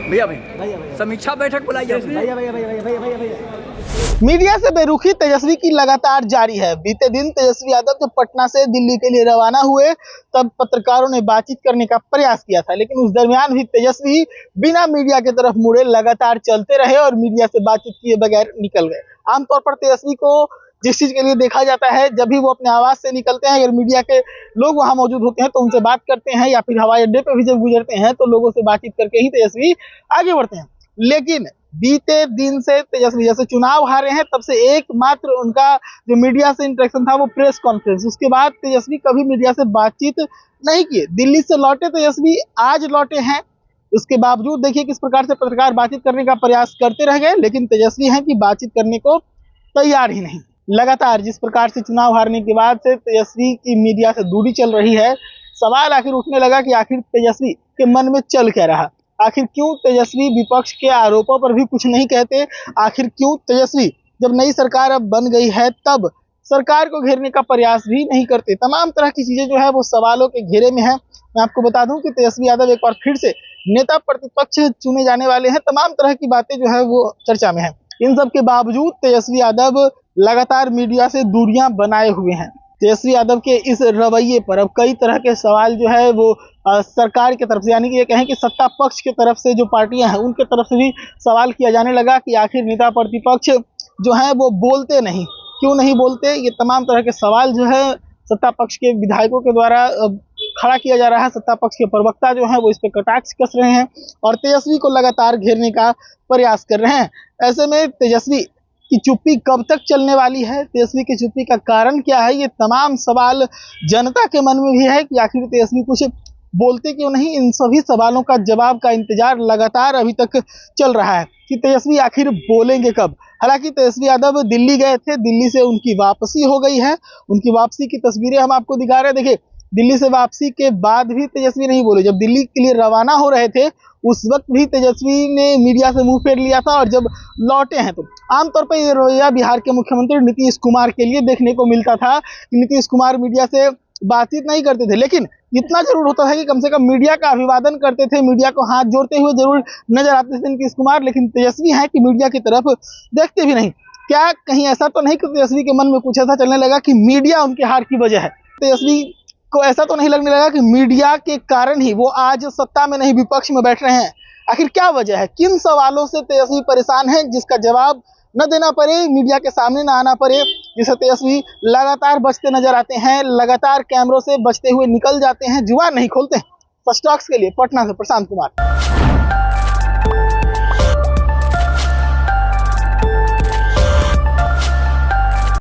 भैया भाई समीक्षा बैठक बुलाई है। मीडिया से बेरुखी तेजस्वी की लगातार जारी है। बीते दिन तेजस्वी यादव जब पटना से दिल्ली के लिए रवाना हुए तब पत्रकारों ने बातचीत करने का प्रयास किया था, लेकिन उस दरमियान भी तेजस्वी बिना मीडिया की तरफ मुड़े लगातार चलते रहे और मीडिया से बातचीत किए बगैर निकल गए। आमतौर पर तेजस्वी को जिस चीज के लिए देखा जाता है, जब भी वो अपने आवास से निकलते हैं, अगर मीडिया के लोग वहां मौजूद होते हैं तो उनसे बात करते हैं, या फिर हवाई अड्डे पे भी जब गुजरते हैं तो लोगों से बातचीत करके ही तेजस्वी आगे बढ़ते हैं। लेकिन बीते दिन से तेजस्वी जैसे चुनाव हारे हैं तब से एकमात्र उनका जो मीडिया से इंटरेक्शन था वो प्रेस कॉन्फ्रेंस। उसके बाद तेजस्वी कभी मीडिया से बातचीत नहीं किए। दिल्ली से लौटे तेजस्वी आज लौटे हैं, उसके बावजूद देखिए किस प्रकार से पत्रकार बातचीत करने का प्रयास करते रह गए, लेकिन तेजस्वी हैं कि बातचीत करने को तैयार ही नहीं। लगातार जिस प्रकार से चुनाव हारने के बाद से तेजस्वी की मीडिया से दूरी चल रही है, सवाल आखिर उठने लगा कि आखिर तेजस्वी के मन में चल क्या रहा। आखिर क्यों तेजस्वी विपक्ष के आरोपों पर भी कुछ नहीं कहते। आखिर क्यों तेजस्वी जब नई सरकार अब बन गई है तब सरकार को घेरने का प्रयास भी नहीं करते। तमाम तरह की चीजें जो है वो सवालों के घेरे में है। मैं आपको बता दूं कि तेजस्वी यादव एक बार फिर से नेता प्रतिपक्ष चुने जाने वाले हैं। तमाम तरह की बातें जो है वो चर्चा में है। इन सब के बावजूद तेजस्वी यादव लगातार मीडिया से दूरियां बनाए हुए हैं। तेजस्वी यादव के इस रवैये पर अब कई तरह के सवाल जो है वो सरकार की तरफ से, यानी कि ये कहें कि सत्ता पक्ष की तरफ से जो पार्टियां हैं उनके तरफ से भी सवाल किया जाने लगा कि आखिर नेता प्रतिपक्ष जो है वो बोलते नहीं, क्यों नहीं बोलते। ये तमाम तरह के सवाल जो है सत्ता पक्ष के विधायकों के द्वारा खड़ा किया जा रहा है। सत्ता पक्ष के प्रवक्ता जो है वो इस पे कटाक्ष कस रहे हैं और तेजस्वी को लगातार घेरने का प्रयास कर रहे हैं। ऐसे में तेजस्वी की चुप्पी कब तक चलने वाली है, तेजस्वी की चुप्पी का कारण क्या है, ये तमाम सवाल जनता के मन में भी है कि आखिर तेजस्वी कुछ बोलते क्यों नहीं। इन सभी सवालों का जवाब का इंतजार लगातार अभी तक चल रहा है कि तेजस्वी आखिर बोलेंगे कब। हालांकि तेजस्वी यादव दिल्ली गए थे, दिल्ली से उनकी वापसी हो गई है। उनकी वापसी की तस्वीरें हम आपको दिखा रहे हैं। देखिए, दिल्ली से वापसी के बाद भी तेजस्वी नहीं बोले। जब दिल्ली के लिए रवाना हो रहे थे उस वक्त भी तेजस्वी ने मीडिया से मुंह फेर लिया था, और जब लौटे हैं तो आमतौर पर ये रवैया बिहार के मुख्यमंत्री नीतीश कुमार के लिए देखने को मिलता था कि नीतीश कुमार मीडिया से बातचीत नहीं करते थे, लेकिन इतना जरूर होता था कि कम से कम मीडिया का अभिवादन करते थे, मीडिया को हाथ जोड़ते हुए जरूर नजर आते थे नीतीश कुमार। लेकिन तेजस्वी हैं कि मीडिया की तरफ देखते भी नहीं। क्या कहीं ऐसा तो नहीं कि तेजस्वी के मन में कुछ ऐसा चलने लगा कि मीडिया उनके हार की वजह है। तेजस्वी को ऐसा तो नहीं लगने लगा कि मीडिया के कारण ही वो आज सत्ता में नहीं विपक्ष में बैठ रहे हैं। आखिर क्या वजह है, किन सवालों से तेजस्वी परेशान है जिसका जवाब न देना पड़े, मीडिया के सामने न आना पड़े, जिसे तेजस्वी लगातार बचते नजर आते हैं, लगातार कैमरों से बचते हुए निकल जाते हैं, जुबान नहीं खोलते हैं। फर्स्ट टॉक्स के लिए पटना से प्रशांत कुमार।